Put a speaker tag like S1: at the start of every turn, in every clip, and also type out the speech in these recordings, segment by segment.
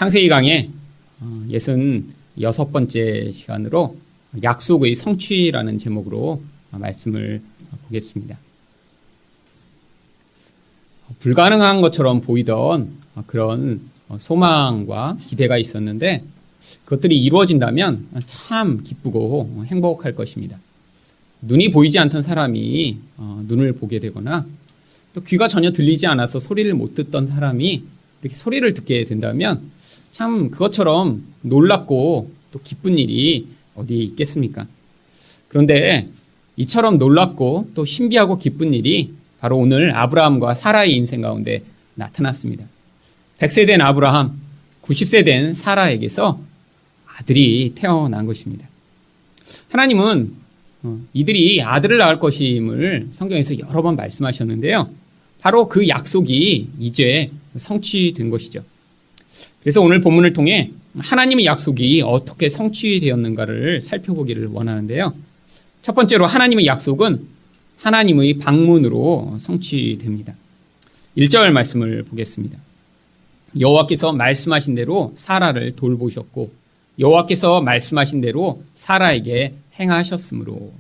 S1: 창세기 강의 66번째 시간으로 약속의 성취라는 제목으로 말씀을 보겠습니다. 불가능한 것처럼 보이던 그런 소망과 기대가 있었는데 그것들이 이루어진다면 참 기쁘고 행복할 것입니다. 눈이 보이지 않던 사람이 눈을 보게 되거나 또 귀가 전혀 들리지 않아서 소리를 못 듣던 사람이 이렇게 소리를 듣게 된다면 참 그것처럼 놀랍고 또 기쁜 일이 어디에 있겠습니까? 그런데 이처럼 놀랍고 또 신비하고 기쁜 일이 바로 오늘 아브라함과 사라의 인생 가운데 나타났습니다. 100세 된 아브라함, 90세 된 사라에게서 아들이 태어난 것입니다. 하나님은 이들이 아들을 낳을 것임을 성경에서 여러 번 말씀하셨는데요. 바로 그 약속이 이제 성취된 것이죠. 그래서 오늘 본문을 통해 하나님의 약속이 어떻게 성취되었는가를 살펴보기를 원하는데요. 첫 번째로 하나님의 약속은 하나님의 방문으로 성취됩니다. 1절 말씀을 보겠습니다. 여호와께서 말씀하신 대로 사라를 돌보셨고 여호와께서 말씀하신 대로 사라에게 행하셨으므로.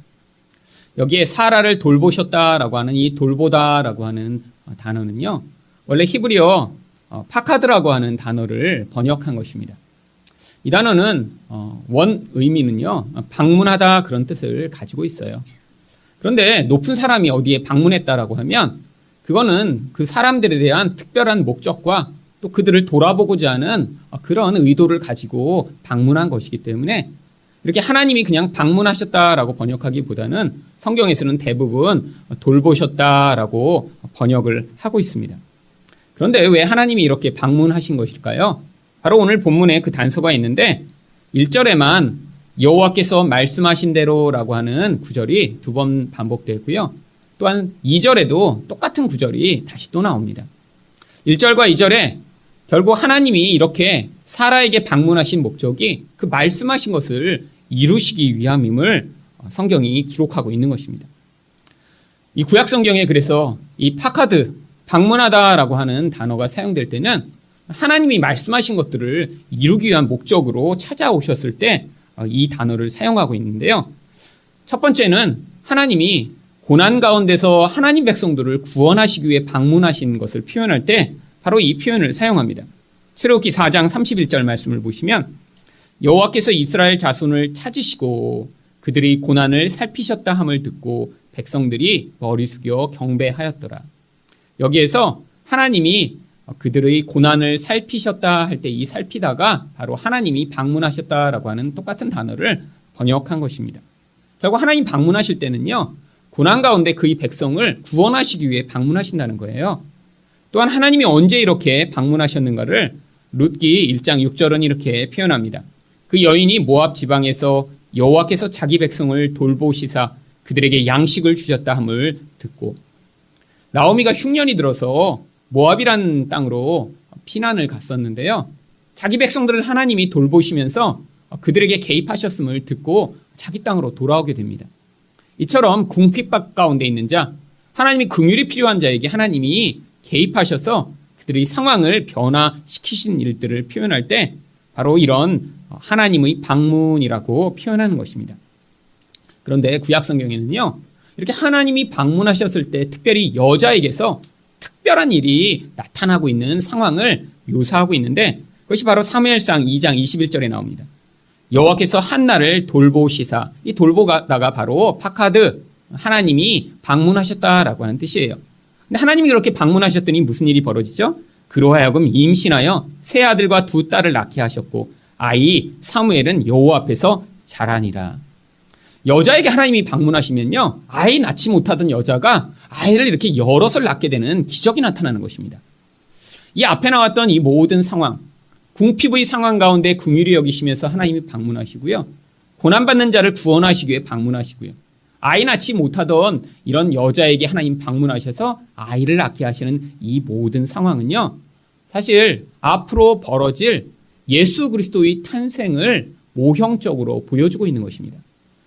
S1: 여기에 사라를 돌보셨다라고 하는 이 돌보다라고 하는 단어는요. 원래 히브리어 파카드라고 하는 단어를 번역한 것입니다. 이 단어는 원 의미는요. 방문하다 그런 뜻을 가지고 있어요. 그런데 높은 사람이 어디에 방문했다라고 하면 그거는 그 사람들에 대한 특별한 목적과 또 그들을 돌아보고자 하는 그런 의도를 가지고 방문한 것이기 때문에 이렇게 하나님이 그냥 방문하셨다라고 번역하기보다는 성경에서는 대부분 돌보셨다라고 번역을 하고 있습니다. 그런데 왜 하나님이 이렇게 방문하신 것일까요? 바로 오늘 본문에 그 단서가 있는데 1절에만 여호와께서 말씀하신 대로라고 하는 구절이 2번 반복되고요. 또한 2절에도 똑같은 구절이 다시 또 나옵니다. 1절과 2절에 결국 하나님이 이렇게 사라에게 방문하신 목적이 그 말씀하신 것을 이루시기 위함임을 성경이 기록하고 있는 것입니다. 이 구약 성경에 그래서 이 파카드, 방문하다라고 하는 단어가 사용될 때는 하나님이 말씀하신 것들을 이루기 위한 목적으로 찾아오셨을 때 이 단어를 사용하고 있는데요. 첫 번째는 하나님이 고난 가운데서 하나님 백성들을 구원하시기 위해 방문하신 것을 표현할 때 바로 이 표현을 사용합니다. 출애굽기 4장 31절 말씀을 보시면 여호와께서 이스라엘 자손을 찾으시고 그들이 고난을 살피셨다 함을 듣고 백성들이 머리 숙여 경배하였더라. 여기에서 하나님이 그들의 고난을 살피셨다 할 때 이 살피다가 바로 하나님이 방문하셨다라고 하는 똑같은 단어를 번역한 것입니다. 결국 하나님 방문하실 때는요. 고난 가운데 그의 백성을 구원하시기 위해 방문하신다는 거예요. 또한 하나님이 언제 이렇게 방문하셨는가를 룻기 1장 6절은 이렇게 표현합니다. 그 여인이 모압 지방에서 여호와께서 자기 백성을 돌보시사 그들에게 양식을 주셨다 함을 듣고. 나오미가 흉년이 들어서 모압이라는 땅으로 피난을 갔었는데요. 자기 백성들을 하나님이 돌보시면서 그들에게 개입하셨음을 듣고 자기 땅으로 돌아오게 됩니다. 이처럼 궁핍박 가운데 있는 자, 하나님이 긍휼이 필요한 자에게 하나님이 개입하셔서 그들의 상황을 변화시키신 일들을 표현할 때 바로 이런 하나님의 방문이라고 표현하는 것입니다. 그런데 구약 성경에는요. 이렇게 하나님이 방문하셨을 때 특별히 여자에게서 특별한 일이 나타나고 있는 상황을 묘사하고 있는데 그것이 바로 사무엘상 2장 21절에 나옵니다. 여호와께서 한나를 돌보시사, 이 돌보다가 바로 파카드, 하나님이 방문하셨다라고 하는 뜻이에요. 근데 하나님이 그렇게 방문하셨더니 무슨 일이 벌어지죠? 그로 하여금 임신하여 세 아들과 두 딸을 낳게 하셨고 아이 사무엘은 여호와 앞에서 자라니라. 여자에게 하나님이 방문하시면요. 아이 낳지 못하던 여자가 아이를 이렇게 여럿을 낳게 되는 기적이 나타나는 것입니다. 이 앞에 나왔던 이 모든 상황, 궁핍의 상황 가운데 긍휼히 여기시면서 하나님이 방문하시고요. 고난받는 자를 구원하시기 위해 방문하시고요. 아이 낳지 못하던 이런 여자에게 하나님 방문하셔서 아이를 낳게 하시는 이 모든 상황은요. 사실 앞으로 벌어질 예수 그리스도의 탄생을 모형적으로 보여주고 있는 것입니다.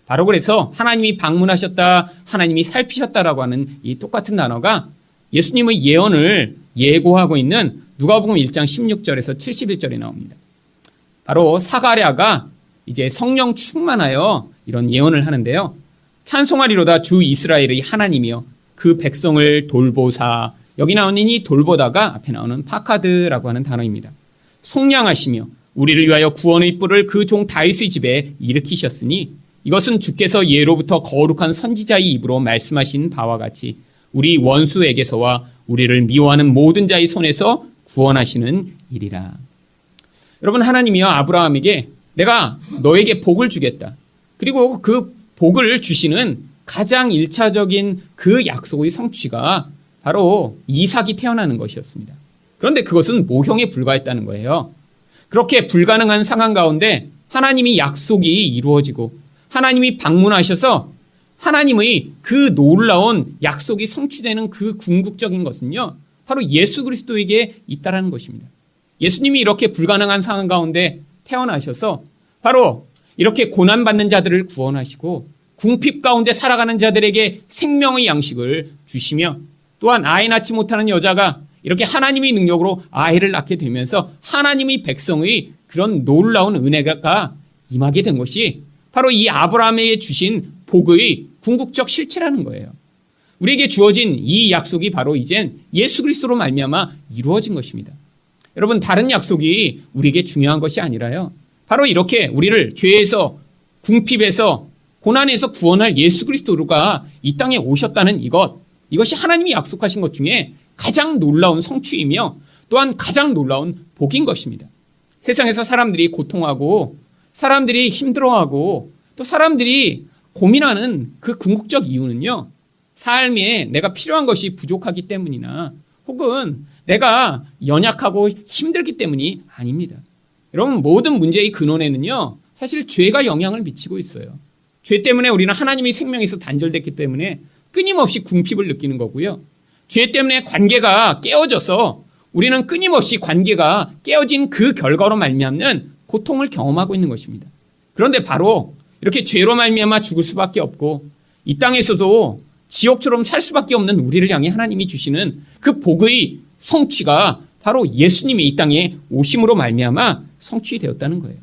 S1: 바로 그래서 하나님이 방문하셨다, 하나님이 살피셨다라고 하는 이 똑같은 단어가 예수님의 예언을 예고하고 있는 누가복음 1장 16절에서 71절에 나옵니다. 바로 사가랴가 이제 성령 충만하여 이런 예언을 하는데요. 찬송하리로다 주 이스라엘의 하나님이여 그 백성을 돌보사. 여기 나오는 이 돌보다가 앞에 나오는 파카드라고 하는 단어입니다. 속량하시며 우리를 위하여 구원의 뿔을 그 종 다윗의 집에 일으키셨으니 이것은 주께서 예로부터 거룩한 선지자의 입으로 말씀하신 바와 같이 우리 원수에게서와 우리를 미워하는 모든 자의 손에서 구원하시는 일이라. 여러분, 하나님이여 아브라함에게 내가 너에게 복을 주겠다. 그리고 그 복을 주시는 가장 1차적인 그 약속의 성취가 바로 이삭이 태어나는 것이었습니다. 그런데 그것은 모형에 불과했다는 거예요. 그렇게 불가능한 상황 가운데 하나님이 약속이 이루어지고 하나님이 방문하셔서 하나님의 그 놀라운 약속이 성취되는 그 궁극적인 것은요, 바로 예수 그리스도에게 있다라는 것입니다. 예수님이 이렇게 불가능한 상황 가운데 태어나셔서 바로 이렇게 고난받는 자들을 구원하시고 궁핍 가운데 살아가는 자들에게 생명의 양식을 주시며 또한 아이 낳지 못하는 여자가 이렇게 하나님의 능력으로 아이를 낳게 되면서 하나님의 백성의 그런 놀라운 은혜가 임하게 된 것이 바로 이 아브라함에게 주신 복의 궁극적 실체라는 거예요. 우리에게 주어진 이 약속이 바로 이젠 예수 그리스도로 말미암아 이루어진 것입니다. 여러분, 다른 약속이 우리에게 중요한 것이 아니라요, 바로 이렇게 우리를 죄에서 궁핍에서 고난에서 구원할 예수 그리스도가 이 땅에 오셨다는 이것이 하나님이 약속하신 것 중에 가장 놀라운 성취이며 또한 가장 놀라운 복인 것입니다. 세상에서 사람들이 고통하고 사람들이 힘들어하고 또 사람들이 고민하는 그 궁극적 이유는요, 삶에 내가 필요한 것이 부족하기 때문이나 혹은 내가 연약하고 힘들기 때문이 아닙니다. 여러분, 모든 문제의 근원에는요, 사실 죄가 영향을 미치고 있어요. 죄 때문에 우리는 하나님의 생명에서 단절됐기 때문에 끊임없이 궁핍을 느끼는 거고요. 죄 때문에 관계가 깨어져서 우리는 끊임없이 관계가 깨어진 그 결과로 말미암는 고통을 경험하고 있는 것입니다. 그런데 바로 이렇게 죄로 말미암아 죽을 수밖에 없고 이 땅에서도 지옥처럼 살 수밖에 없는 우리를 향해 하나님이 주시는 그 복의 성취가 바로 예수님이 이 땅에 오심으로 말미암아 성취되었다는 거예요.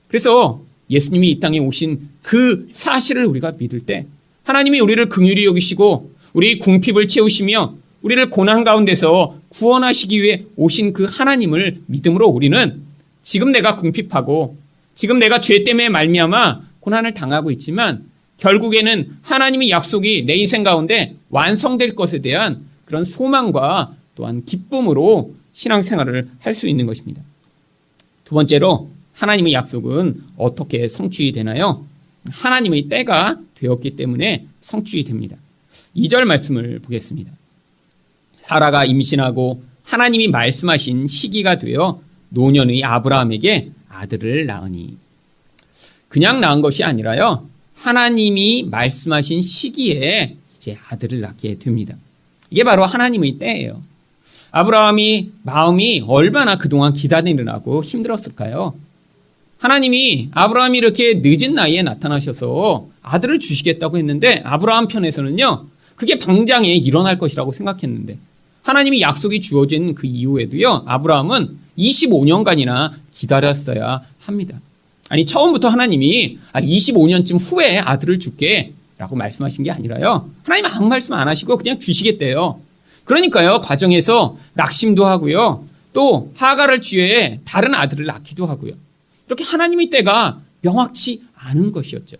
S1: 그래서 예수님이 이 땅에 오신 그 사실을 우리가 믿을 때 하나님이 우리를 긍휼히 여기시고 우리 궁핍을 채우시며 우리를 고난 가운데서 구원하시기 위해 오신 그 하나님을 믿음으로 우리는 지금 내가 궁핍하고 지금 내가 죄 때문에 말미암아 고난을 당하고 있지만 결국에는 하나님의 약속이 내 인생 가운데 완성될 것에 대한 그런 소망과 또한 기쁨으로 신앙생활을 할 수 있는 것입니다. 두 번째로 하나님의 약속은 어떻게 성취되나요? 하나님의 때가 되었기 때문에 성취됩니다. 2절 말씀을 보겠습니다. 사라가 임신하고 하나님이 말씀하신 시기가 되어 노년의 아브라함에게 아들을 낳으니, 그냥 낳은 것이 아니라요, 하나님이 말씀하신 시기에 이제 아들을 낳게 됩니다. 이게 바로 하나님의 때예요. 아브라함이 마음이 얼마나 그동안 기다리느라고 힘들었을까요? 하나님이 아브라함이 이렇게 늦은 나이에 나타나셔서 아들을 주시겠다고 했는데 아브라함 편에서는요, 그게 당장에 일어날 것이라고 생각했는데 하나님이 약속이 주어진 그 이후에도요, 아브라함은 25년간이나 기다렸어야 합니다. 아니, 처음부터 하나님이 25년쯤 후에 아들을 줄게 라고 말씀하신 게 아니라요, 하나님은 아무 말씀 안 하시고 그냥 주시겠대요. 그러니까요, 과정에서 낙심도 하고요, 또 하갈을 취해 다른 아들을 낳기도 하고요. 이렇게 하나님의 때가 명확치 않은 것이었죠.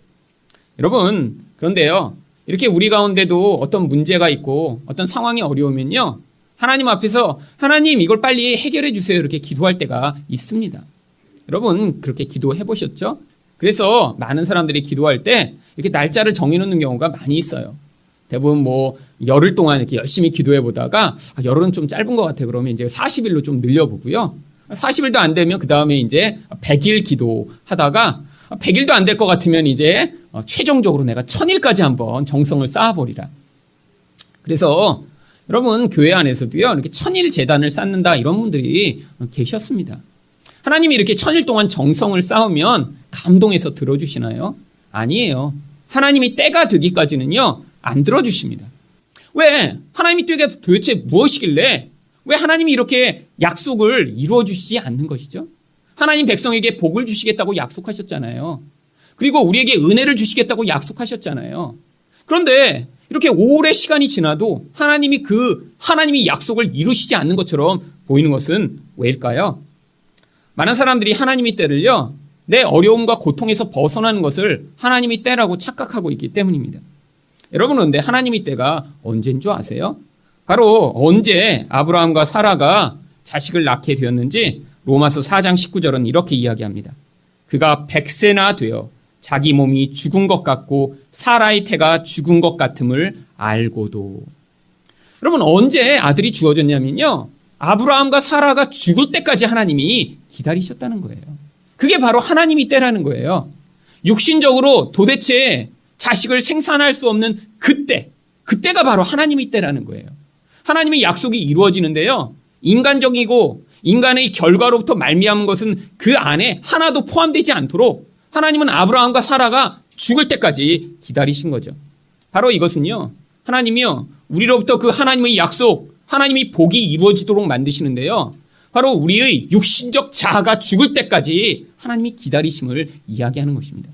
S1: 여러분, 그런데요, 이렇게 우리 가운데도 어떤 문제가 있고 어떤 상황이 어려우면요, 하나님 앞에서 하나님 이걸 빨리 해결해 주세요 이렇게 기도할 때가 있습니다. 여러분, 그렇게 기도해 보셨죠? 그래서 많은 사람들이 기도할 때 이렇게 날짜를 정해놓는 경우가 많이 있어요. 대부분 열흘 동안 이렇게 열심히 기도해 보다가 열흘은 좀 짧은 것 같아 그러면 이제 40일로 좀 늘려보고요. 40일도 안 되면 그 다음에 이제 100일 기도하다가 100일도 안 될 것 같으면 이제 최종적으로 내가 1000일까지 한번 정성을 쌓아버리라. 그래서 여러분, 교회 안에서도요, 이렇게 1000일 재단을 쌓는다 이런 분들이 계셨습니다. 하나님이 이렇게 1000일 동안 정성을 쌓으면 감동해서 들어주시나요? 아니에요. 하나님이 때가 되기까지는요, 안 들어주십니다. 왜? 하나님이 때가 도대체 무엇이길래 왜 하나님이 이렇게 약속을 이루어 주시지 않는 것이죠? 하나님 백성에게 복을 주시겠다고 약속하셨잖아요. 그리고 우리에게 은혜를 주시겠다고 약속하셨잖아요. 그런데 이렇게 오래 시간이 지나도 하나님이 약속을 이루시지 않는 것처럼 보이는 것은 왜일까요? 많은 사람들이 하나님의 때를요, 내 어려움과 고통에서 벗어나는 것을 하나님의 때라고 착각하고 있기 때문입니다. 여러분, 그런데 하나님의 때가 언제인 줄 아세요? 바로 언제 아브라함과 사라가 자식을 낳게 되었는지 로마서 4장 19절은 이렇게 이야기합니다. 그가 100세나 되어 자기 몸이 죽은 것 같고 사라의 태가 죽은 것 같음을 알고도. 여러분, 언제 아들이 주어졌냐면요, 아브라함과 사라가 죽을 때까지 하나님이 기다리셨다는 거예요. 그게 바로 하나님의 때라는 거예요. 육신적으로 도대체 자식을 생산할 수 없는 그때가 바로 하나님의 때라는 거예요. 하나님의 약속이 이루어지는데요, 인간적이고 인간의 결과로부터 말미암은 것은 그 안에 하나도 포함되지 않도록 하나님은 아브라함과 사라가 죽을 때까지 기다리신 거죠. 바로 이것은요, 하나님이요, 우리로부터 그 하나님의 약속, 하나님의 복이 이루어지도록 만드시는데요, 바로 우리의 육신적 자아가 죽을 때까지 하나님이 기다리심을 이야기하는 것입니다.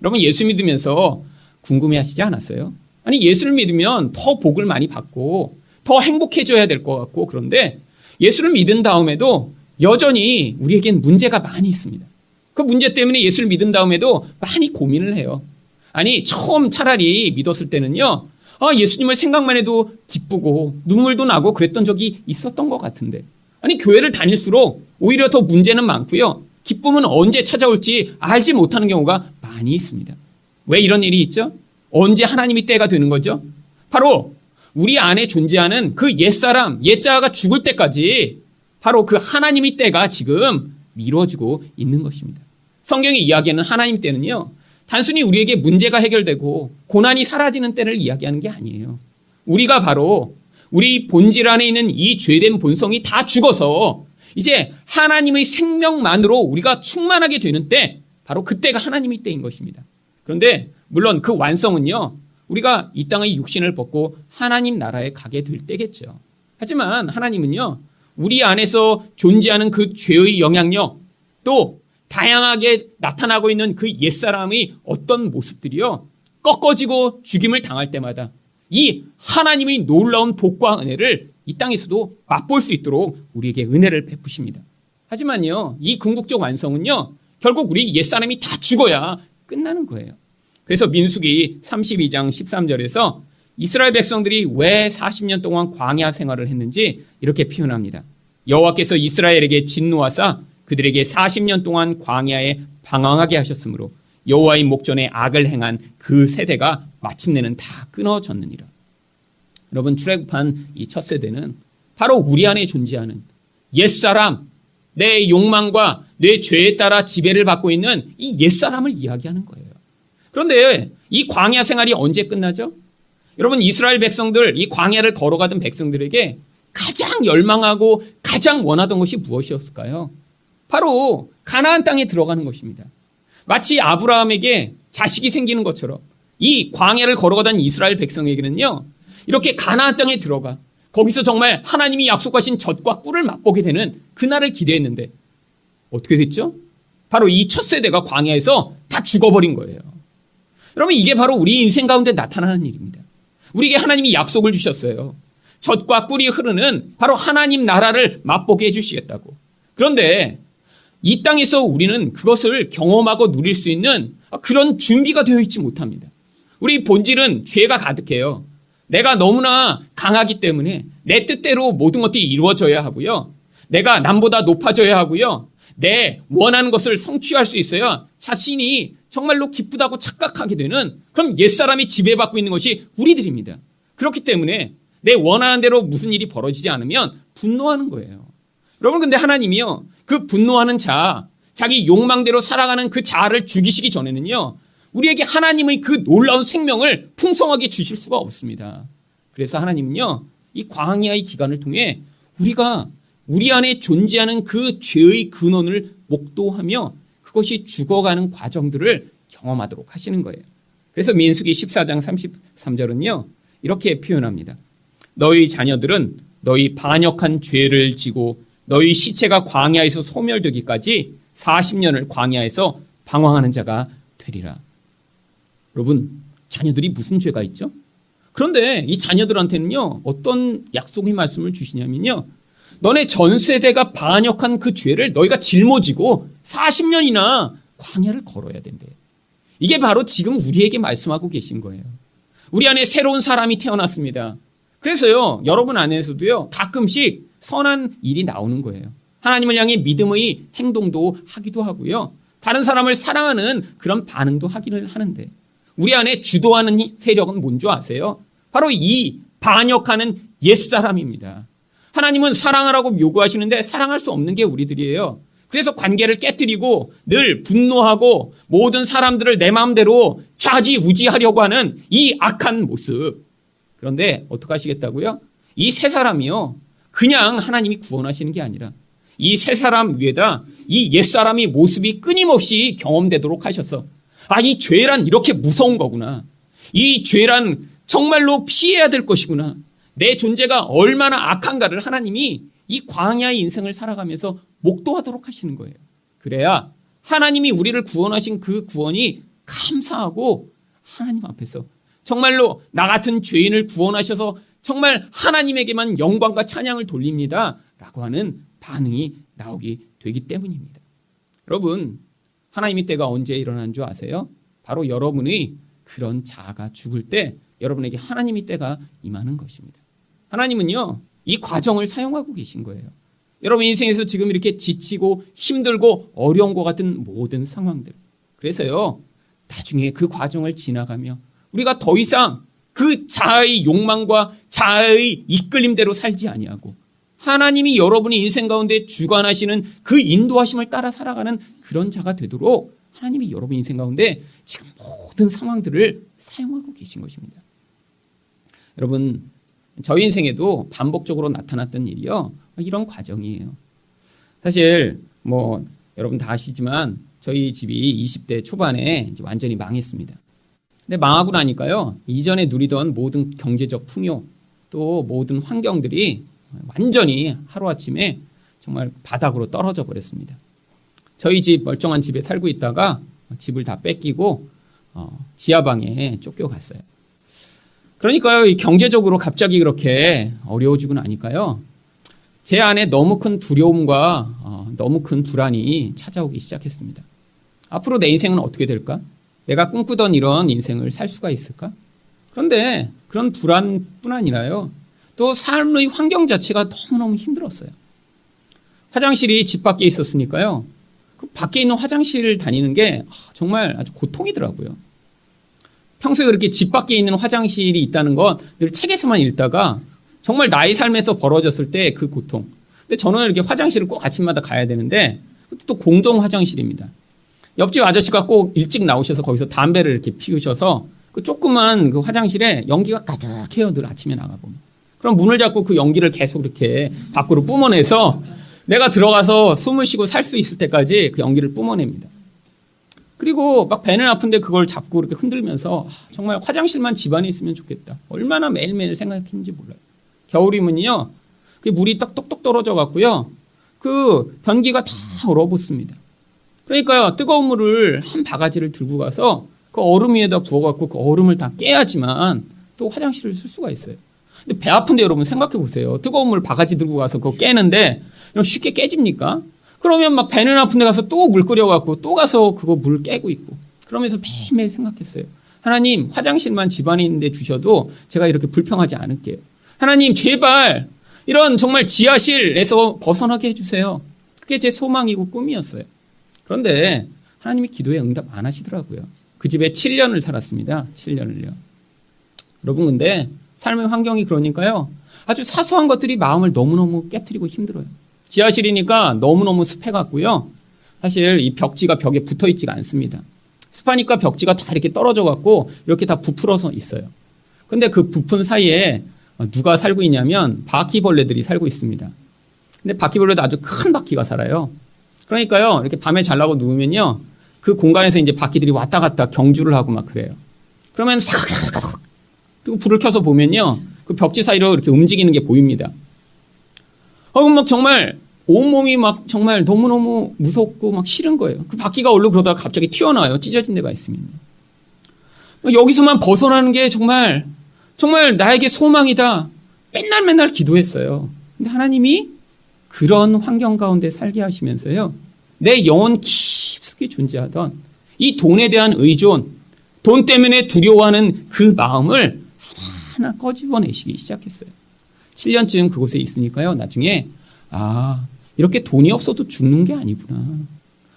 S1: 여러분, 예수 믿으면서 궁금해하시지 않았어요? 아니, 예수를 믿으면 더 복을 많이 받고 더 행복해져야 될 것 같고, 그런데 예수를 믿은 다음에도 여전히 우리에겐 문제가 많이 있습니다. 그 문제 때문에 예수를 믿은 다음에도 많이 고민을 해요. 아니, 처음 차라리 믿었을 때는요, 예수님을 생각만 해도 기쁘고 눈물도 나고 그랬던 적이 있었던 것 같은데, 아니, 교회를 다닐수록 오히려 더 문제는 많고요, 기쁨은 언제 찾아올지 알지 못하는 경우가 많이 있습니다. 왜 이런 일이 있죠? 언제 하나님이 때가 되는 거죠? 바로 우리 안에 존재하는 그 옛사람, 옛자아가 죽을 때까지 바로 그 하나님의 때가 지금 미뤄지고 있는 것입니다. 성경이 이야기하는 하나님 때는요, 단순히 우리에게 문제가 해결되고 고난이 사라지는 때를 이야기하는 게 아니에요. 우리가 바로 우리 본질 안에 있는 이 죄된 본성이 다 죽어서 이제 하나님의 생명만으로 우리가 충만하게 되는 때, 바로 그때가 하나님의 때인 것입니다. 그런데 물론 그 완성은요, 우리가 이 땅의 육신을 벗고 하나님 나라에 가게 될 때겠죠. 하지만 하나님은요, 우리 안에서 존재하는 그 죄의 영향력, 또 다양하게 나타나고 있는 그 옛사람의 어떤 모습들이요, 꺾어지고 죽임을 당할 때마다 이 하나님의 놀라운 복과 은혜를 이 땅에서도 맛볼 수 있도록 우리에게 은혜를 베푸십니다. 하지만요, 이 궁극적 완성은요, 결국 우리 옛사람이 다 죽어야 끝나는 거예요. 그래서 민수기 32장 13절에서 이스라엘 백성들이 왜 40년 동안 광야 생활을 했는지 이렇게 표현합니다. 여호와께서 이스라엘에게 진노하사 그들에게 40년 동안 광야에 방황하게 하셨으므로 여호와의 목전에 악을 행한 그 세대가 마침내는 다 끊어졌느니라. 여러분, 출애굽한 이 첫 세대는 바로 우리 안에 존재하는 옛사람, 내 욕망과 내 죄에 따라 지배를 받고 있는 이 옛사람을 이야기하는 거예요. 그런데 이 광야 생활이 언제 끝나죠? 여러분, 이스라엘 백성들, 이 광야를 걸어가던 백성들에게 가장 열망하고 가장 원하던 것이 무엇이었을까요? 바로 가나안 땅에 들어가는 것입니다. 마치 아브라함에게 자식이 생기는 것처럼 이 광야를 걸어가던 이스라엘 백성에게는요, 이렇게 가나안 땅에 들어가 거기서 정말 하나님이 약속하신 젖과 꿀을 맛보게 되는 그날을 기대했는데 어떻게 됐죠? 바로 이 첫 세대가 광야에서 다 죽어버린 거예요. 여러분, 이게 바로 우리 인생 가운데 나타나는 일입니다. 우리에게 하나님이 약속을 주셨어요. 젖과 꿀이 흐르는 바로 하나님 나라를 맛보게 해주시겠다고. 그런데 이 땅에서 우리는 그것을 경험하고 누릴 수 있는 그런 준비가 되어 있지 못합니다. 우리 본질은 죄가 가득해요. 내가 너무나 강하기 때문에 내 뜻대로 모든 것들이 이루어져야 하고요, 내가 남보다 높아져야 하고요, 내 원하는 것을 성취할 수 있어야 자신이 정말로 기쁘다고 착각하게 되는 그런 옛사람이 지배받고 있는 것이 우리들입니다. 그렇기 때문에 내 원하는 대로 무슨 일이 벌어지지 않으면 분노하는 거예요. 여러분, 근데 하나님이요, 그 분노하는 자아, 자기 욕망대로 살아가는 그 자아를 죽이시기 전에는요, 우리에게 하나님의 그 놀라운 생명을 풍성하게 주실 수가 없습니다. 그래서 하나님은요, 이 광야의 기간을 통해 우리가 우리 안에 존재하는 그 죄의 근원을 목도하며 그것이 죽어가는 과정들을 경험하도록 하시는 거예요. 그래서 민수기 14장 33절은요, 이렇게 표현합니다. 너희 자녀들은 너희 반역한 죄를 지고 너희 시체가 광야에서 소멸되기까지 40년을 광야에서 방황하는 자가 되리라. 여러분, 자녀들이 무슨 죄가 있죠? 그런데 이 자녀들한테는요, 어떤 약속의 말씀을 주시냐면요, 너네 전 세대가 반역한 그 죄를 너희가 짊어지고 40년이나 광야를 걸어야 된대. 이게 바로 지금 우리에게 말씀하고 계신 거예요. 우리 안에 새로운 사람이 태어났습니다. 그래서요, 여러분 안에서도요, 가끔씩 선한 일이 나오는 거예요. 하나님을 향해 믿음의 행동도 하기도 하고요, 다른 사람을 사랑하는 그런 반응도 하기를 하는데, 우리 안에 주도하는 세력은 뭔지 아세요? 바로 이 반역하는 옛사람입니다. 하나님은 사랑하라고 요구하시는데 사랑할 수 없는 게 우리들이에요. 그래서 관계를 깨뜨리고 늘 분노하고 모든 사람들을 내 마음대로 좌지우지하려고 하는 이 악한 모습. 그런데 어떻게 하시겠다고요? 이 세 사람이요, 그냥 하나님이 구원하시는 게 아니라 이 세 사람 위에다 이 옛사람이 모습이 끊임없이 경험되도록 하셔서, 아, 이 죄란 이렇게 무서운 거구나. 이 죄란 정말로 피해야 될 것이구나. 내 존재가 얼마나 악한가를 하나님이 이 광야의 인생을 살아가면서 목도하도록 하시는 거예요. 그래야 하나님이 우리를 구원하신 그 구원이 감사하고 하나님 앞에서 정말로 나 같은 죄인을 구원하셔서 정말 하나님에게만 영광과 찬양을 돌립니다 라고 하는 반응이 나오게 되기 때문입니다. 여러분, 하나님의 때가 언제 일어나는 줄 아세요? 바로 여러분의 그런 자아가 죽을 때 여러분에게 하나님의 때가 임하는 것입니다. 하나님은요, 이 과정을 사용하고 계신 거예요. 여러분 인생에서 지금 이렇게 지치고 힘들고 어려운 것 같은 모든 상황들. 그래서요, 나중에 그 과정을 지나가며 우리가 더 이상 그 자아의 욕망과 자아의 이끌림대로 살지 아니하고 하나님이 여러분의 인생 가운데 주관하시는 그 인도하심을 따라 살아가는 그런 자가 되도록 하나님이 여러분 인생 가운데 지금 모든 상황들을 사용하고 계신 것입니다. 여러분, 저희 인생에도 반복적으로 나타났던 일이요, 이런 과정이에요. 사실 여러분 다 아시지만 저희 집이 20대 초반에 이제 완전히 망했습니다. 근데 망하고 나니까요, 이전에 누리던 모든 경제적 풍요 또 모든 환경들이 완전히 하루아침에 정말 바닥으로 떨어져 버렸습니다. 저희 집 멀쩡한 집에 살고 있다가 집을 다 뺏기고 지하방에 쫓겨갔어요. 그러니까요, 이 경제적으로 갑자기 그렇게 어려워지고 나니까요, 제 안에 너무 큰 두려움과 너무 큰 불안이 찾아오기 시작했습니다. 앞으로 내 인생은 어떻게 될까? 내가 꿈꾸던 이런 인생을 살 수가 있을까? 그런데 그런 불안뿐 아니라요, 또 삶의 환경 자체가 너무너무 힘들었어요. 화장실이 집 밖에 있었으니까요, 그 밖에 있는 화장실을 다니는 게 정말 아주 고통이더라고요. 평소에 그렇게 집 밖에 있는 화장실이 있다는 건 늘 책에서만 읽다가 정말 나의 삶에서 벌어졌을 때 그 고통. 근데 저는 이렇게 화장실을 꼭 아침마다 가야 되는데 또 공동 화장실입니다. 옆집 아저씨가 꼭 일찍 나오셔서 거기서 담배를 이렇게 피우셔서 그 조그만 그 화장실에 연기가 가득해요. 늘 아침에 나가보면. 그럼 문을 잡고 그 연기를 계속 이렇게 밖으로 뿜어내서 내가 들어가서 숨을 쉬고 살 수 있을 때까지 그 연기를 뿜어냅니다. 그리고 막 배는 아픈데 그걸 잡고 이렇게 흔들면서 정말 화장실만 집안에 있으면 좋겠다. 얼마나 매일매일 생각했는지 몰라요. 겨울이면요, 그 물이 똑똑똑 떨어져 갖고요, 그 변기가 다 얼어붙습니다. 그러니까요, 뜨거운 물을 한 바가지를 들고 가서 그 얼음 위에다 부어갖고 그 얼음을 다 깨야지만 또 화장실을 쓸 수가 있어요. 근데 배 아픈데 여러분 생각해 보세요. 뜨거운 물 바가지 들고 가서 그거 깨는데 쉽게 깨집니까? 그러면 막 배는 아픈데 가서 또 물 끓여갖고 또 가서 그거 물 깨고 있고, 그러면서 매일매일 생각했어요. 하나님, 화장실만 집안에 있는데 주셔도 제가 이렇게 불평하지 않을게요. 하나님, 제발 이런 정말 지하실에서 벗어나게 해주세요. 그게 제 소망이고 꿈이었어요. 그런데 하나님이 기도에 응답 안 하시더라고요. 그 집에 7년을 살았습니다. 7년을요. 여러분, 근데 삶의 환경이 그러니까요, 아주 사소한 것들이 마음을 너무너무 깨트리고 힘들어요. 지하실이니까 너무너무 습해갖고요, 사실 이 벽지가 벽에 붙어있지가 않습니다. 습하니까 벽지가 다 이렇게 떨어져갖고 이렇게 다 부풀어서 있어요. 근데 그 부푼 사이에 누가 살고 있냐면 바퀴벌레들이 살고 있습니다. 근데 바퀴벌레도 아주 큰 바퀴가 살아요. 그러니까요, 이렇게 밤에 자려고 누우면요, 그 공간에서 이제 바퀴들이 왔다 갔다 경주를 하고 막 그래요. 그러면 싹싹싹, 그리고 불을 켜서 보면요, 그 벽지 사이로 이렇게 움직이는 게 보입니다. 막 정말 온몸이 막 정말 너무너무 무섭고 막 싫은 거예요. 그 바퀴가 얼른 그러다가 갑자기 튀어나와요. 찢어진 데가 있으면. 여기서만 벗어나는 게 정말 나에게 소망이다. 맨날 기도했어요. 근데 하나님이 그런 환경 가운데 살게 하시면서요. 내 영혼 깊숙이 존재하던 이 돈에 대한 의존, 돈 때문에 두려워하는 그 마음을 하나하나 꺼집어내시기 시작했어요. 7년쯤 그곳에 있으니까요. 나중에 이렇게 돈이 없어도 죽는 게 아니구나.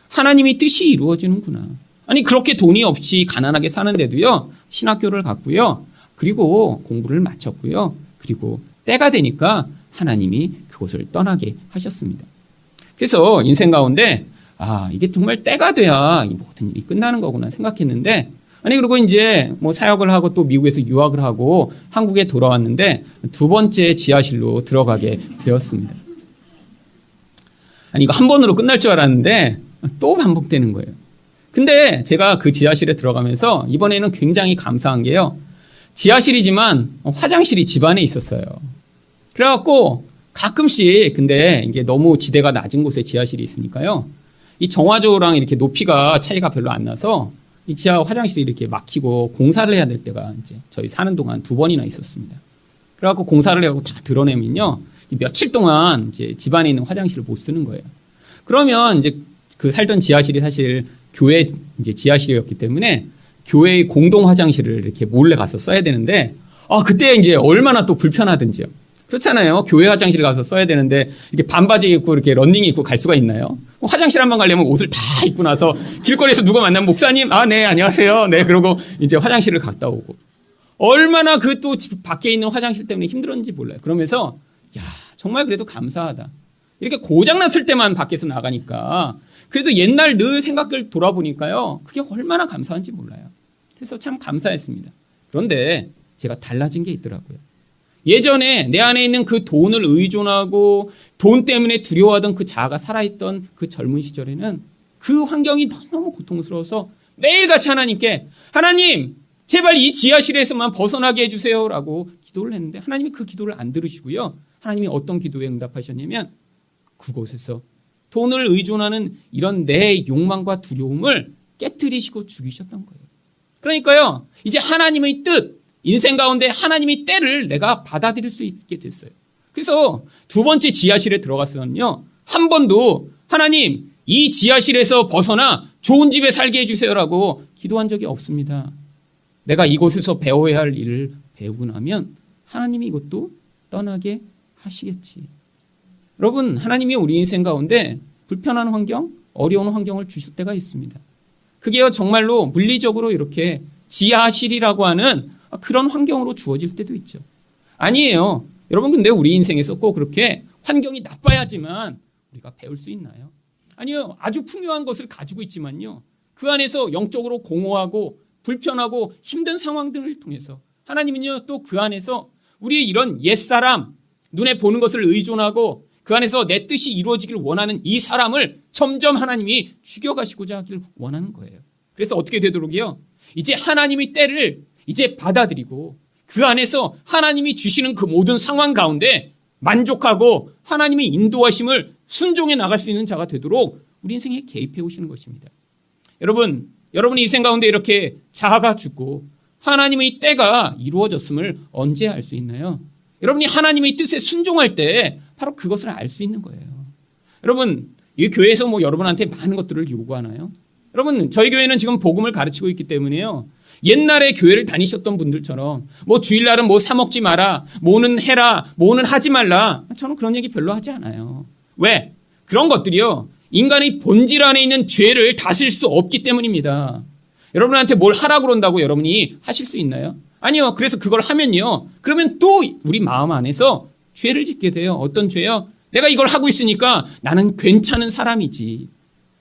S1: 하나님이 뜻이 이루어지는구나. 아니 그렇게 돈이 없이 가난하게 사는데도요. 신학교를 갔고요. 그리고 공부를 마쳤고요. 그리고 때가 되니까 하나님이 그곳을 떠나게 하셨습니다. 그래서 인생 가운데 이게 정말 때가 돼야 이 모든 일이 끝나는 거구나 생각했는데 그리고 이제 뭐 사역을 하고 또 미국에서 유학을 하고 한국에 돌아왔는데 두 번째 지하실로 들어가게 되었습니다. 이거 한 번으로 끝날 줄 알았는데 또 반복되는 거예요. 근데 제가 그 지하실에 들어가면서 이번에는 굉장히 감사한 게요. 지하실이지만 화장실이 집 안에 있었어요. 그래갖고 가끔씩 근데 이게 너무 지대가 낮은 곳에 지하실이 있으니까요. 이 정화조랑 이렇게 높이가 차이가 별로 안 나서 이 지하 화장실이 이렇게 막히고 공사를 해야 될 때가 이제 저희 사는 동안 2번이나 있었습니다. 그래갖고 공사를 하고 다 드러내면요. 며칠 동안 이제 집 안에 있는 화장실을 못 쓰는 거예요. 그러면 이제 그 살던 지하실이 사실 교회 이제 지하실이었기 때문에 교회의 공동 화장실을 이렇게 몰래 가서 써야 되는데 그때 이제 얼마나 또 불편하든지요. 그렇잖아요. 교회 화장실 가서 써야 되는데 이렇게 반바지 입고 이렇게 런닝 입고 갈 수가 있나요? 화장실 한번 가려면 옷을 다 입고 나서 길거리에서 누가 만나면 목사님, 네, 안녕하세요. 네, 그러고 이제 화장실을 갔다 오고. 얼마나 그 또 밖에 있는 화장실 때문에 힘들었는지 몰라요. 그러면서 정말 그래도 감사하다. 이렇게 고장났을 때만 밖에서 나가니까 그래도 옛날 늘 생각을 돌아보니까요. 그게 얼마나 감사한지 몰라요. 그래서 참 감사했습니다. 그런데 제가 달라진 게 있더라고요. 예전에 내 안에 있는 그 돈을 의존하고 돈 때문에 두려워하던 그 자아가 살아있던 그 젊은 시절에는 그 환경이 너무너무 고통스러워서 매일같이 하나님께 하나님 제발 이 지하실에서만 벗어나게 해주세요 라고 기도를 했는데 하나님이 그 기도를 안 들으시고요. 하나님이 어떤 기도에 응답하셨냐면 그곳에서 돈을 의존하는 이런 내 욕망과 두려움을 깨트리시고 죽이셨던 거예요. 그러니까요. 이제 하나님의 뜻 인생 가운데 하나님의 때를 내가 받아들일 수 있게 됐어요. 그래서 두 번째 지하실에 들어갔으면요. 한 번도 하나님 이 지하실에서 벗어나 좋은 집에 살게 해주세요라고 기도한 적이 없습니다. 내가 이곳에서 배워야 할 일을 배우고 나면 하나님이 이것도 떠나게 하시겠지. 여러분 하나님이 우리 인생 가운데 불편한 환경, 어려운 환경을 주실 때가 있습니다. 그게요 정말로 물리적으로 이렇게 지하실이라고 하는 그런 환경으로 주어질 때도 있죠. 아니에요. 여러분 근데 우리 인생에서 꼭 그렇게 환경이 나빠야지만 우리가 배울 수 있나요? 아니요. 아주 풍요한 것을 가지고 있지만요. 그 안에서 영적으로 공허하고 불편하고 힘든 상황들을 통해서 하나님은요 또 그 안에서 우리의 이런 옛사람 눈에 보는 것을 의존하고 그 안에서 내 뜻이 이루어지길 원하는 이 사람을 점점 하나님이 죽여가시고자 하길 원하는 거예요. 그래서 어떻게 되도록이요? 이제 하나님의 때를 이제 받아들이고 그 안에서 하나님이 주시는 그 모든 상황 가운데 만족하고 하나님의 인도하심을 순종해 나갈 수 있는 자가 되도록 우리 인생에 개입해 오시는 것입니다. 여러분, 여러분의 인생 가운데 이렇게 자아가 죽고 하나님의 때가 이루어졌음을 언제 알 수 있나요? 여러분이 하나님의 뜻에 순종할 때 바로 그것을 알 수 있는 거예요. 여러분, 이 교회에서 여러분한테 많은 것들을 요구하나요? 여러분, 저희 교회는 지금 복음을 가르치고 있기 때문에요. 옛날에 교회를 다니셨던 분들처럼 주일날은 사 먹지 마라, 뭐는 해라, 뭐는 하지 말라. 저는 그런 얘기 별로 하지 않아요. 왜? 그런 것들이요. 인간의 본질 안에 있는 죄를 다스릴 수 없기 때문입니다. 여러분한테 뭘 하라고 그런다고 여러분이 하실 수 있나요? 아니요. 그래서 그걸 하면요. 그러면 또 우리 마음 안에서 죄를 짓게 돼요. 어떤 죄요? 내가 이걸 하고 있으니까 나는 괜찮은 사람이지.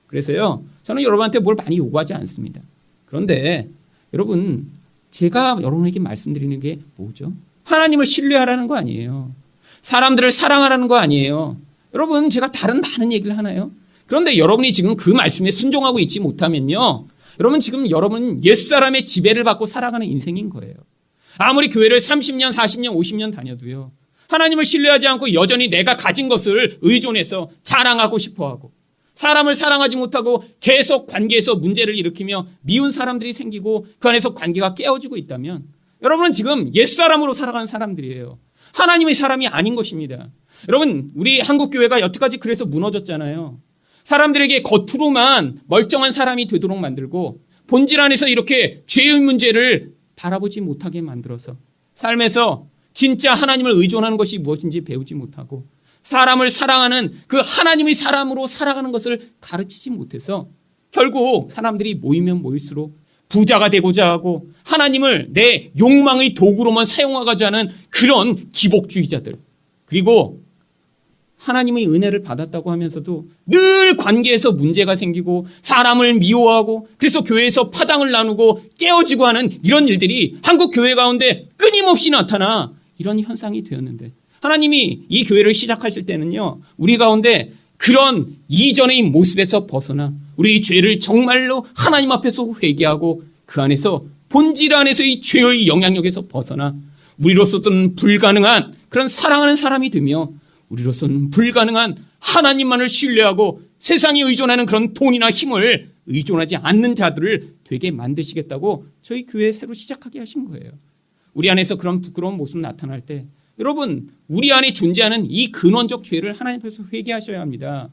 S1: 그래서요. 저는 여러분한테 뭘 많이 요구하지 않습니다. 그런데 여러분, 제가 여러분에게 말씀드리는 게 뭐죠? 하나님을 신뢰하라는 거 아니에요. 사람들을 사랑하라는 거 아니에요. 여러분, 제가 다른 많은 얘기를 하나요? 그런데 여러분이 지금 그 말씀에 순종하고 있지 못하면요. 여러분 지금 여러분 옛사람의 지배를 받고 살아가는 인생인 거예요. 아무리 교회를 30년, 40년, 50년 다녀도요. 하나님을 신뢰하지 않고 여전히 내가 가진 것을 의존해서 자랑하고 싶어하고 사람을 사랑하지 못하고 계속 관계에서 문제를 일으키며 미운 사람들이 생기고 그 안에서 관계가 깨어지고 있다면 여러분은 지금 옛사람으로 살아가는 사람들이에요. 하나님의 사람이 아닌 것입니다. 여러분, 우리 한국교회가 여태까지 그래서 무너졌잖아요. 사람들에게 겉으로만 멀쩡한 사람이 되도록 만들고 본질 안에서 이렇게 죄의 문제를 바라보지 못하게 만들어서 삶에서 진짜 하나님을 의존하는 것이 무엇인지 배우지 못하고 사람을 사랑하는 그 하나님의 사람으로 살아가는 것을 가르치지 못해서 결국 사람들이 모이면 모일수록 부자가 되고자 하고 하나님을 내 욕망의 도구로만 사용하고자 하는 그런 기복주의자들, 그리고 하나님의 은혜를 받았다고 하면서도 늘 관계에서 문제가 생기고 사람을 미워하고 그래서 교회에서 파당을 나누고 깨어지고 하는 이런 일들이 한국 교회 가운데 끊임없이 나타나 이런 현상이 되었는데, 하나님이 이 교회를 시작하실 때는요, 우리 가운데 그런 이전의 모습에서 벗어나 우리 죄를 정말로 하나님 앞에서 회개하고 그 안에서 본질 안에서의 죄의 영향력에서 벗어나 우리로서는 불가능한 그런 사랑하는 사람이 되며 우리로서는 불가능한 하나님만을 신뢰하고 세상에 의존하는 그런 돈이나 힘을 의존하지 않는 자들을 되게 만드시겠다고 저희 교회 새로 시작하게 하신 거예요. 우리 안에서 그런 부끄러운 모습 나타날 때 여러분, 우리 안에 존재하는 이 근원적 죄를 하나님 앞에서 회개하셔야 합니다.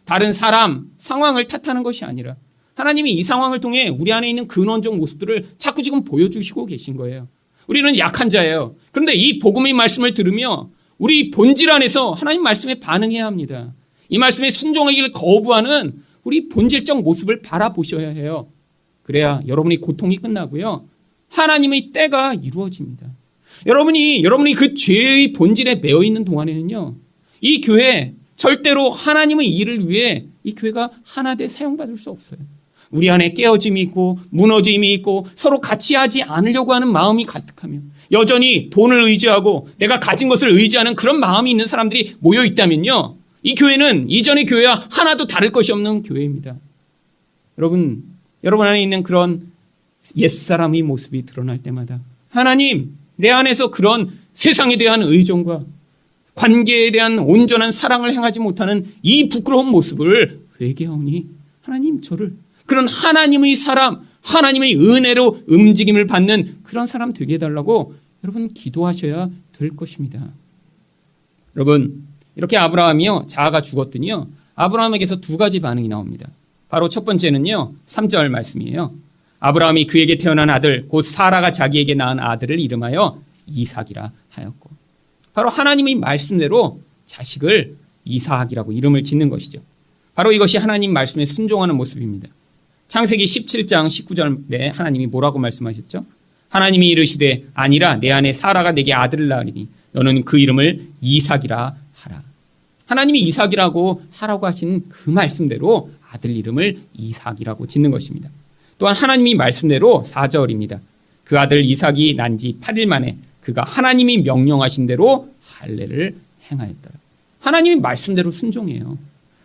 S1: 다른 사람, 상황을 탓하는 것이 아니라 하나님이 이 상황을 통해 우리 안에 있는 근원적 모습들을 자꾸 지금 보여주시고 계신 거예요. 우리는 약한 자예요. 그런데 이 복음의 말씀을 들으며 우리 본질 안에서 하나님 말씀에 반응해야 합니다. 이 말씀에 순종하기를 거부하는 우리 본질적 모습을 바라보셔야 해요. 그래야 여러분의 고통이 끝나고요, 하나님의 때가 이루어집니다. 여러분이 그 죄의 본질에 매여 있는 동안에는요, 이 교회 절대로 하나님의 일을 위해 이 교회가 하나되 사용받을 수 없어요. 우리 안에 깨어짐이 있고 무너짐이 있고 서로 같이 하지 않으려고 하는 마음이 가득하며 여전히 돈을 의지하고 내가 가진 것을 의지하는 그런 마음이 있는 사람들이 모여 있다면요, 이 교회는 이전의 교회와 하나도 다를 것이 없는 교회입니다. 여러분 안에 있는 그런 옛사람의 모습이 드러날 때마다 하나님, 내 안에서 그런 세상에 대한 의존과 관계에 대한 온전한 사랑을 행하지 못하는 이 부끄러운 모습을 회개하오니 하나님, 저를 그런 하나님의 사람, 하나님의 은혜로 움직임을 받는 그런 사람 되게 해달라고 여러분 기도하셔야 될 것입니다. 여러분, 이렇게 아브라함이요, 자아가 죽었더니요, 아브라함에게서 두 가지 반응이 나옵니다. 바로 첫 번째는요, 3절 말씀이에요. 아브라함이 그에게 태어난 아들 곧 사라가 자기에게 낳은 아들을 이름하여 이삭이라 하였고, 바로 하나님의 말씀대로 자식을 이삭이라고 이름을 짓는 것이죠. 바로 이것이 하나님 말씀에 순종하는 모습입니다. 창세기 17장 19절에 하나님이 뭐라고 말씀하셨죠? 하나님이 이르시되 아니라 내 아내 사라가 내게 아들을 낳으리니 너는 그 이름을 이삭이라 하라. 하나님이 이삭이라고 하라고 하신 그 말씀대로 아들 이름을 이삭이라고 짓는 것입니다. 또한 하나님이 말씀대로 4절입니다. 그 아들 이삭이 난 지 8일 만에 그가 하나님이 명령하신 대로 할례를 행하였더라. 하나님이 말씀대로 순종해요.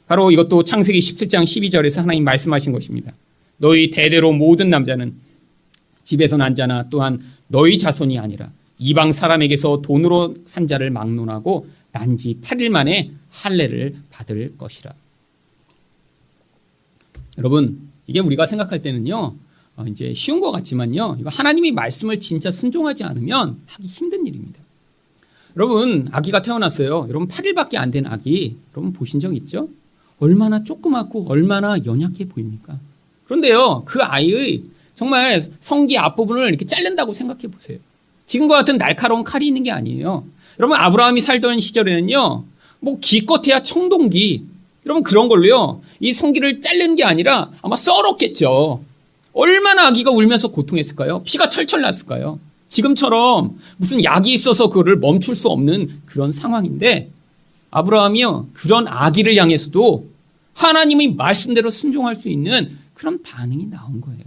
S1: 바로 이것도 창세기 17장 12절에서 하나님 말씀하신 것입니다. 너희 대대로 모든 남자는 집에서 난 자나 또한 너희 자손이 아니라 이방 사람에게서 돈으로 산 자를 막론하고 난 지 8일 만에 할례를 받을 것이라. 여러분, 이게 우리가 생각할 때는요, 이제 쉬운 것 같지만요, 이거 하나님이 말씀을 진짜 순종하지 않으면 하기 힘든 일입니다. 여러분, 아기가 태어났어요. 여러분, 8일밖에 안 된 아기, 여러분 보신 적 있죠? 얼마나 조그맣고 얼마나 연약해 보입니까? 그런데요, 그 아이의 정말 성기 앞부분을 이렇게 자른다고 생각해 보세요. 지금과 같은 날카로운 칼이 있는 게 아니에요. 여러분, 아브라함이 살던 시절에는요, 뭐 기껏해야 청동기, 여러분 그런 걸로요, 이 성기를 자르는 게 아니라 아마 썰었겠죠. 얼마나 아기가 울면서 고통했을까요? 피가 철철 났을까요? 지금처럼 무슨 약이 있어서 그거를 멈출 수 없는 그런 상황인데, 아브라함이요, 그런 아기를 향해서도 하나님의 말씀대로 순종할 수 있는 그런 반응이 나온 거예요.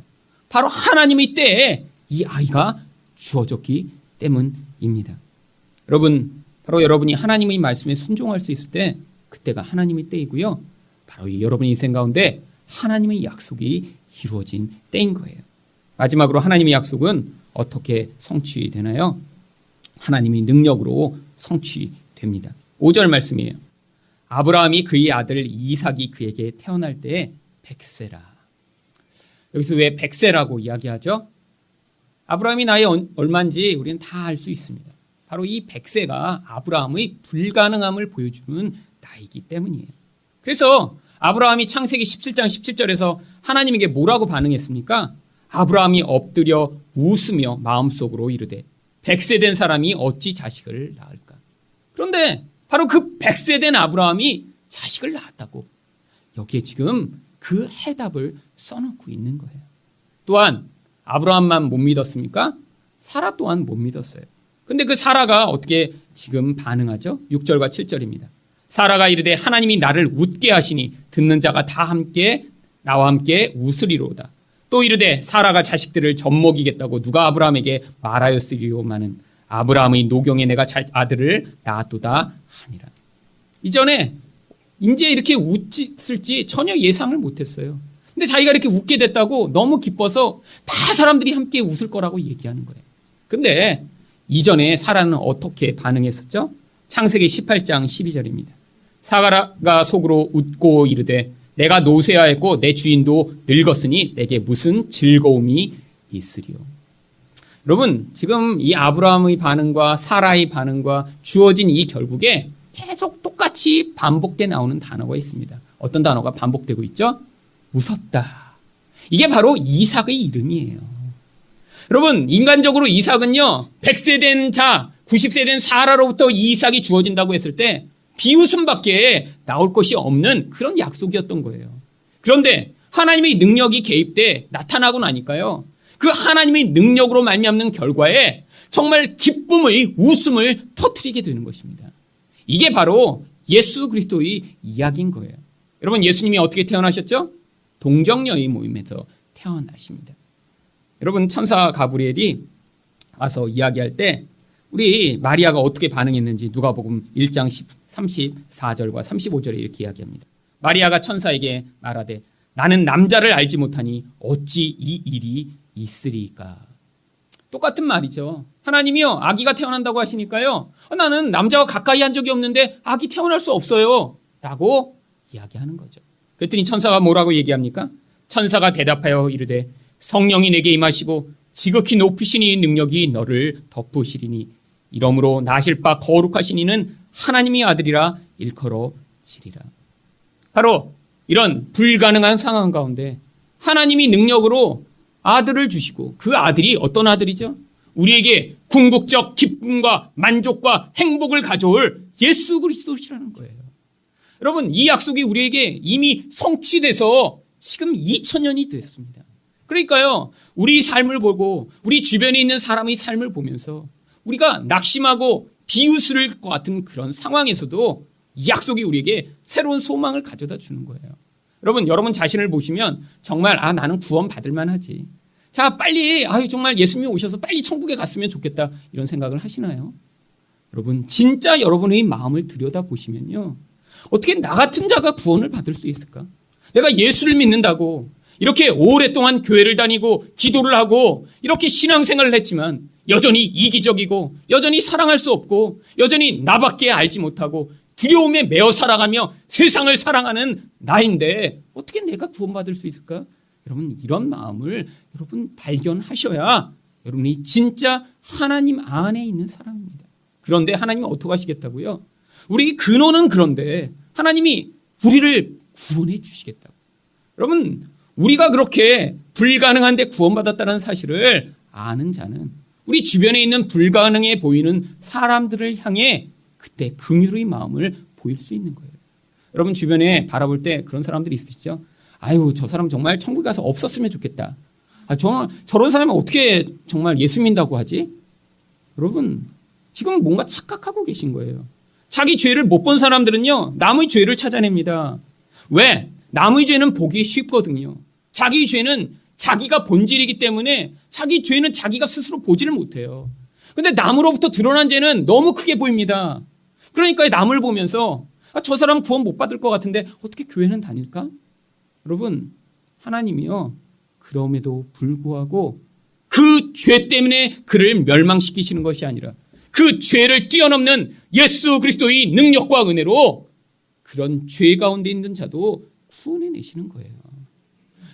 S1: 바로 하나님의 때에 이 아이가 주어졌기 때문입니다. 여러분, 바로 여러분이 하나님의 말씀에 순종할 수 있을 때 그때가 하나님의 때이고요, 바로 여러분의 인생 가운데 하나님의 약속이 이루어진 때인 거예요. 마지막으로 하나님의 약속은 어떻게 성취되나요? 하나님의 능력으로 성취되는 됩니다. 5절 말씀이에요. 아브라함이 그의 아들 이삭이 그에게 태어날 때에 100세라. 여기서 왜 100세라고 이야기하죠? 아브라함이 나이 얼마인지 우리는 다 알 수 있습니다. 바로 이 100세가 아브라함의 불가능함을 보여주는 나이기 때문이에요. 그래서 아브라함이 창세기 17장 17절에서 하나님에게 뭐라고 반응했습니까? 아브라함이 엎드려 웃으며 마음속으로 이르되 100세 된 사람이 어찌 자식을 낳을까? 그런데 바로 그 100세 된 아브라함이 자식을 낳았다고 여기에 지금 그 해답을 써놓고 있는 거예요. 또한 아브라함만 못 믿었습니까? 사라 또한 못 믿었어요. 근데 그 사라가 어떻게 지금 반응하죠? 6절과 7절입니다. 사라가 이르되 하나님이 나를 웃게 하시니 듣는 자가 다 함께 나와 함께 웃으리로다. 또 이르되 사라가 자식들을 젖먹이겠다고 누가 아브라함에게 말하였으리오마는 아브라함의 노경에 내가 아들을 낳았도다 하니라. 이전에 이제 이렇게 웃을지 전혀 예상을 못했어요. 근데 자기가 이렇게 웃게 됐다고 너무 기뻐서 다 사람들이 함께 웃을 거라고 얘기하는 거예요. 근데 이전에 사라는 어떻게 반응했었죠? 창세기 18장 12절입니다. 사라가 속으로 웃고 이르되 내가 노쇠하였고 내 주인도 늙었으니 내게 무슨 즐거움이 있으리요. 여러분 지금 이 아브라함의 반응과 사라의 반응과 주어진 이 결국에 계속 똑같이 반복돼 나오는 단어가 있습니다. 어떤 단어가 반복되고 있죠? 웃었다. 이게 바로 이삭의 이름이에요. 여러분 인간적으로 이삭은요 100세 된 자 90세 된 사라로부터 이 이삭이 주어진다고 했을 때 비웃음밖에 나올 것이 없는 그런 약속이었던 거예요. 그런데 하나님의 능력이 개입돼 나타나고 나니까요 그 하나님의 능력으로 말미암는 결과에 정말 기쁨의 웃음을 터뜨리게 되는 것입니다. 이게 바로 예수 그리스도의 이야기인 거예요. 여러분 예수님이 어떻게 태어나셨죠? 동정녀의 모임에서 태어나십니다. 여러분 천사 가브리엘이 와서 이야기할 때 우리 마리아가 어떻게 반응했는지 누가복음 1장 34절과 35절에 이렇게 이야기합니다. 마리아가 천사에게 말하되 나는 남자를 알지 못하니 어찌 이 일이 있으리까. 똑같은 말이죠. 하나님이요 아기가 태어난다고 하시니까요 나는 남자와 가까이 한 적이 없는데 아기 태어날 수 없어요 라고 이야기하는 거죠. 그랬더니 천사가 뭐라고 얘기합니까? 천사가 대답하여 이르되 성령이 내게 임하시고 지극히 높으신 이 능력이 너를 덮으시리니 이러므로 나실 바 거룩하신 이는 하나님의 아들이라 일컬어지리라. 바로 이런 불가능한 상황 가운데 하나님이 능력으로 아들을 주시고 그 아들이 어떤 아들이죠? 우리에게 궁극적 기쁨과 만족과 행복을 가져올 예수 그리스도시라는 거예요. 여러분 이 약속이 우리에게 이미 성취돼서 지금 2000년이 됐습니다. 그러니까요 우리 삶을 보고 우리 주변에 있는 사람의 삶을 보면서 우리가 낙심하고 비웃을 것 같은 그런 상황에서도 이 약속이 우리에게 새로운 소망을 가져다 주는 거예요. 여러분 자신을 보시면 정말 나는 구원 받을 만하지. 자 빨리 정말 예수님이 오셔서 빨리 천국에 갔으면 좋겠다 이런 생각을 하시나요? 여러분 진짜 여러분의 마음을 들여다보시면요 어떻게 나 같은 자가 구원을 받을 수 있을까? 내가 예수를 믿는다고 이렇게 오랫동안 교회를 다니고 기도를 하고 이렇게 신앙생활을 했지만 여전히 이기적이고 여전히 사랑할 수 없고 여전히 나밖에 알지 못하고 두려움에 매어 살아가며 세상을 사랑하는 나인데 어떻게 내가 구원받을 수 있을까? 여러분 이런 마음을 여러분 발견하셔야 여러분이 진짜 하나님 안에 있는 사람입니다. 그런데 하나님이 어떻게 하시겠다고요? 우리 근원은 그런데 하나님이 우리를 구원해 주시겠다고. 여러분 우리가 그렇게 불가능한데 구원받았다는 사실을 아는 자는 우리 주변에 있는 불가능해 보이는 사람들을 향해 그때 긍휼의 마음을 보일 수 있는 거예요. 여러분 주변에 바라볼 때 그런 사람들이 있으시죠? 아유 저 사람 정말 천국에 가서 없었으면 좋겠다. 저런 사람이 어떻게 정말 예수 믿는다고 하지? 여러분 지금 뭔가 착각하고 계신 거예요. 자기 죄를 못 본 사람들은요 남의 죄를 찾아냅니다. 왜? 남의 죄는 보기 쉽거든요. 자기 죄는 자기가 본질이기 때문에 자기 죄는 자기가 스스로 보지를 못해요. 그런데 남으로부터 드러난 죄는 너무 크게 보입니다. 그러니까 남을 보면서 저 사람 구원 못 받을 것 같은데 어떻게 교회는 다닐까? 여러분 하나님이요 그럼에도 불구하고 그 죄 때문에 그를 멸망시키시는 것이 아니라 그 죄를 뛰어넘는 예수 그리스도의 능력과 은혜로 그런 죄 가운데 있는 자도 구원해내시는 거예요.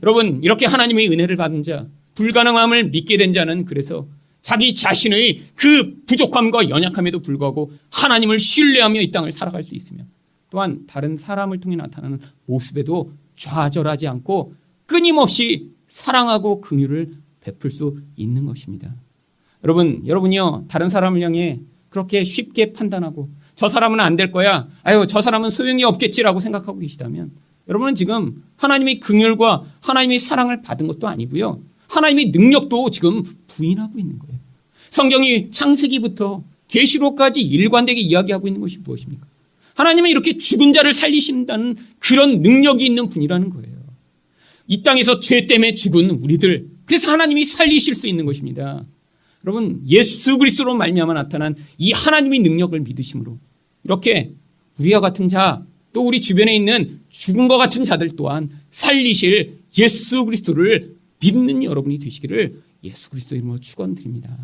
S1: 여러분, 이렇게 하나님의 은혜를 받은 자, 불가능함을 믿게 된 자는 그래서 자기 자신의 그 부족함과 연약함에도 불구하고 하나님을 신뢰하며 이 땅을 살아갈 수 있으며, 또한 다른 사람을 통해 나타나는 모습에도 좌절하지 않고 끊임없이 사랑하고 긍휼을 베풀 수 있는 것입니다. 여러분이요, 다른 사람을 향해 그렇게 쉽게 판단하고 저 사람은 안 될 거야, 아유 저 사람은 소용이 없겠지라고 생각하고 계시다면 여러분은 지금 하나님의 긍휼과 하나님의 사랑을 받은 것도 아니고요, 하나님의 능력도 지금 부인하고 있는 거예요. 성경이 창세기부터 계시록까지 일관되게 이야기하고 있는 것이 무엇입니까? 하나님은 이렇게 죽은 자를 살리신다는 그런 능력이 있는 분이라는 거예요. 이 땅에서 죄 때문에 죽은 우리들, 그래서 하나님이 살리실 수 있는 것입니다. 여러분, 예수 그리스도로 말미암아 나타난 이 하나님의 능력을 믿으심으로 이렇게 우리와 같은 자, 또 우리 주변에 있는 죽은 것 같은 자들 또한 살리실 예수 그리스도를 믿는 여러분이 되시기를 예수 그리스도 이름으로 축원드립니다.